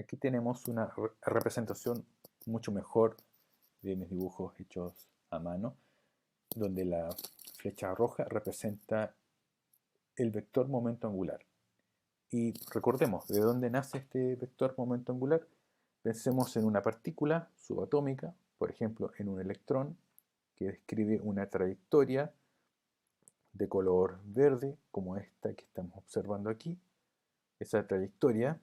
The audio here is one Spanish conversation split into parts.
Aquí tenemos una representación mucho mejor de mis dibujos hechos a mano, donde la flecha roja representa el vector momento angular. Y recordemos, ¿de dónde nace este vector momento angular? Pensemos en una partícula subatómica, por ejemplo, en un electrón, que describe una trayectoria de color verde, como esta que estamos observando aquí. Esa trayectoria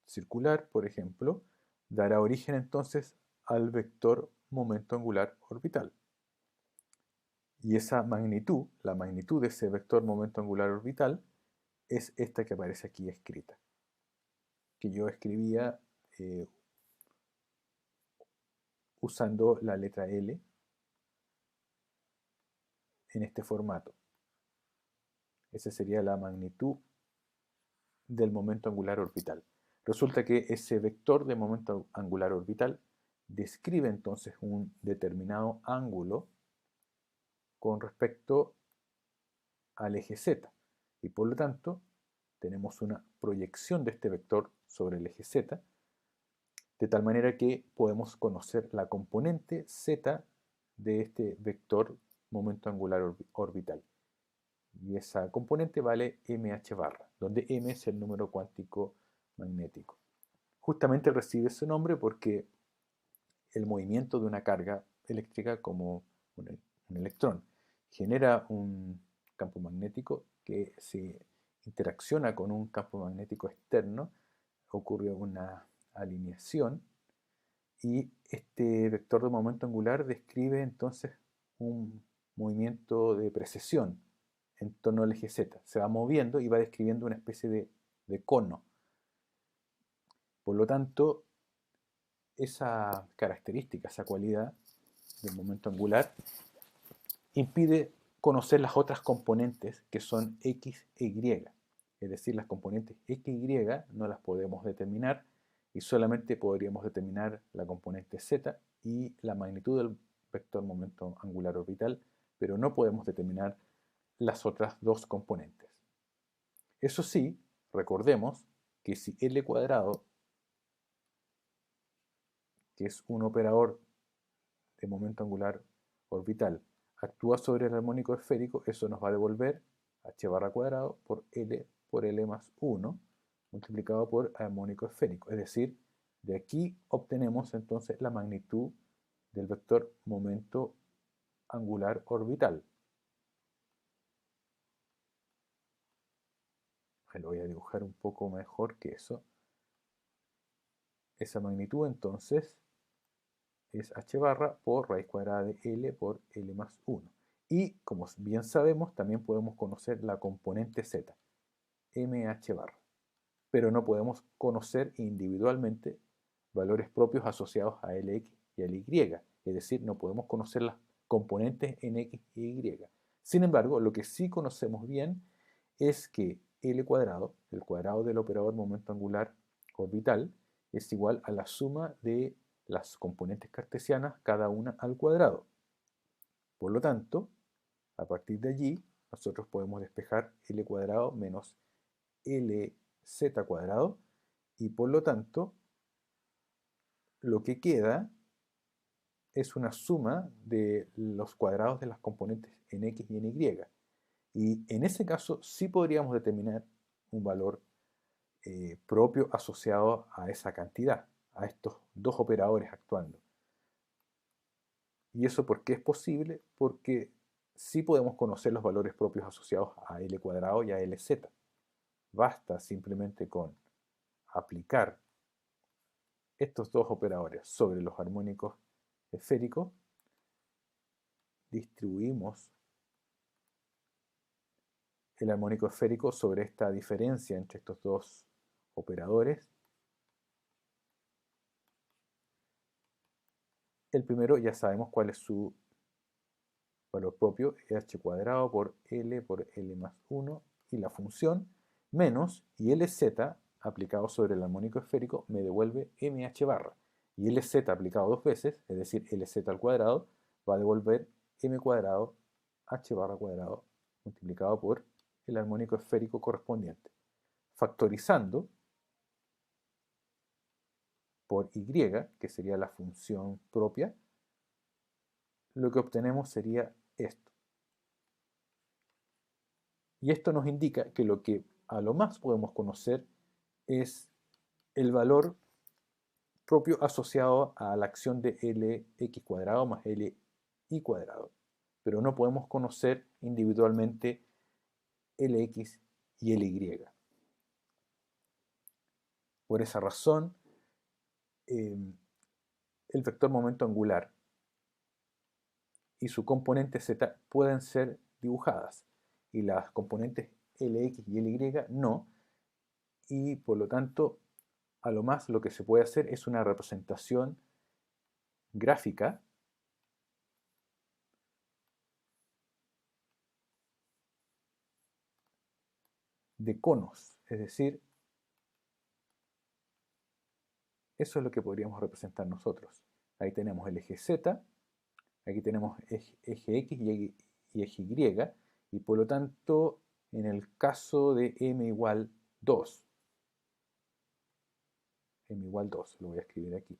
circular, por ejemplo, dará origen entonces al vector momento angular orbital. Y esa magnitud, la magnitud de ese vector momento angular orbital, es esta que aparece aquí escrita, que yo escribía usando la letra L en este formato. Esa sería la magnitud del momento angular orbital. Resulta que ese vector de momento angular orbital describe entonces un determinado ángulo con respecto al eje Z, y por lo tanto tenemos una proyección de este vector sobre el eje Z, de tal manera que podemos conocer la componente Z de este vector momento angular orbital. Y esa componente vale mh barra, donde m es el número cuántico magnético. Justamente recibe ese nombre porque el movimiento de una carga eléctrica como un electrón genera un campo magnético que se interacciona con un campo magnético externo, ocurre una alineación y este vector de momento angular describe entonces un movimiento de precesión en torno al eje Z. Se va moviendo y va describiendo una especie de cono. Por lo tanto, esa característica, esa cualidad del momento angular impide conocer las otras componentes que son x e y. Es decir, las componentes x y no las podemos determinar y solamente podríamos determinar la componente z y la magnitud del vector momento angular orbital, pero no podemos determinar las otras dos componentes. Eso sí, recordemos que si L cuadrado, que es un operador de momento angular orbital, actúa sobre el armónico esférico, eso nos va a devolver h barra cuadrado por L más 1 multiplicado por armónico esférico. Es decir, de aquí obtenemos entonces la magnitud del vector momento angular orbital. Lo voy a dibujar un poco mejor que eso. Esa magnitud entonces es h barra por raíz cuadrada de L por L más 1. Y como bien sabemos, también podemos conocer la componente z, mh barra. Pero no podemos conocer individualmente valores propios asociados a Lx y a Ly. Es decir, no podemos conocer las componentes en x y y. Sin embargo, lo que sí conocemos bien es que L cuadrado, el cuadrado del operador momento angular orbital, es igual a la suma de las componentes cartesianas, cada una al cuadrado. Por lo tanto, a partir de allí, nosotros podemos despejar L cuadrado menos Lz cuadrado, y por lo tanto, lo que queda es una suma de los cuadrados de las componentes en x y en y. Y en ese caso sí podríamos determinar un valor propio asociado a esa cantidad, a estos dos operadores actuando. ¿Y eso por qué es posible? Porque sí podemos conocer los valores propios asociados a L cuadrado y a Lz. Basta simplemente con aplicar estos dos operadores sobre los armónicos esféricos, distribuimos el armónico esférico sobre esta diferencia entre estos dos operadores. El primero ya sabemos cuál es su valor propio, h cuadrado por L más 1, y la función menos, y Lz aplicado sobre el armónico esférico me devuelve mh barra. Y Lz aplicado dos veces, es decir, Lz al cuadrado, va a devolver m cuadrado h barra cuadrado multiplicado por el armónico esférico correspondiente. Factorizando, por y, que sería la función propia, lo que obtenemos sería esto. Y esto nos indica que lo que a lo más podemos conocer es el valor propio asociado a la acción de Lx cuadrado más Ly cuadrado. Pero no podemos conocer individualmente Lx y Ly. Por esa razón, el vector momento angular y su componente z pueden ser dibujadas y las componentes Lx y Ly no, y por lo tanto a lo más lo que se puede hacer es una representación gráfica de conos, es decir, eso es lo que podríamos representar nosotros. Ahí tenemos el eje z, aquí tenemos eje x y eje y, y por lo tanto en el caso de m igual 2, lo voy a escribir aquí.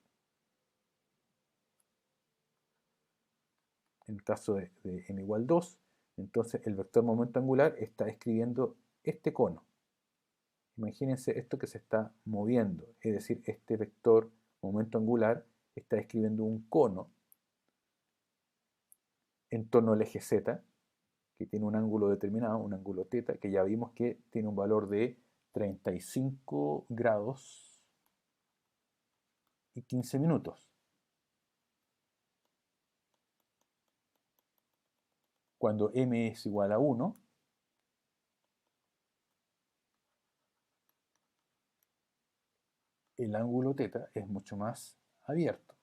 En el caso de m igual 2, entonces el vector momento angular está escribiendo este cono. Imagínense esto que se está moviendo, es decir, este vector momento angular está escribiendo un cono en torno al eje z, que tiene un ángulo determinado, un ángulo θ, que ya vimos que tiene un valor de 35 grados y 15 minutos. Cuando m es igual a 1, el ángulo θ es mucho más abierto,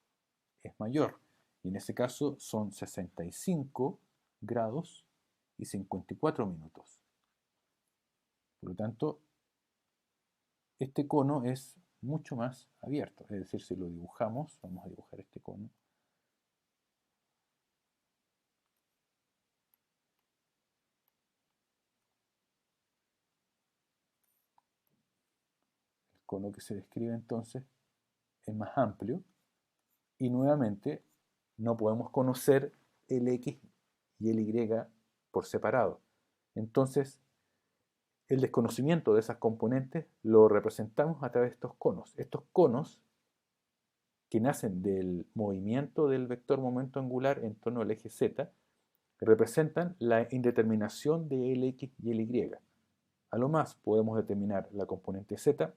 es mayor. Y en ese caso son 65 grados y 54 minutos. Por lo tanto, este cono es mucho más abierto. Es decir, si lo dibujamos, vamos a dibujar este cono. El cono que se describe entonces es más amplio y nuevamente no podemos conocer el X y el Y por separado. Entonces, el desconocimiento de esas componentes lo representamos a través de estos conos. Estos conos que nacen del movimiento del vector momento angular en torno al eje z representan la indeterminación de Lx y Ly. A lo más podemos determinar la componente z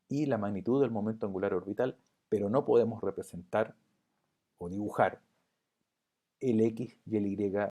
y la magnitud del momento angular orbital, pero no podemos representar o dibujar el X y el Y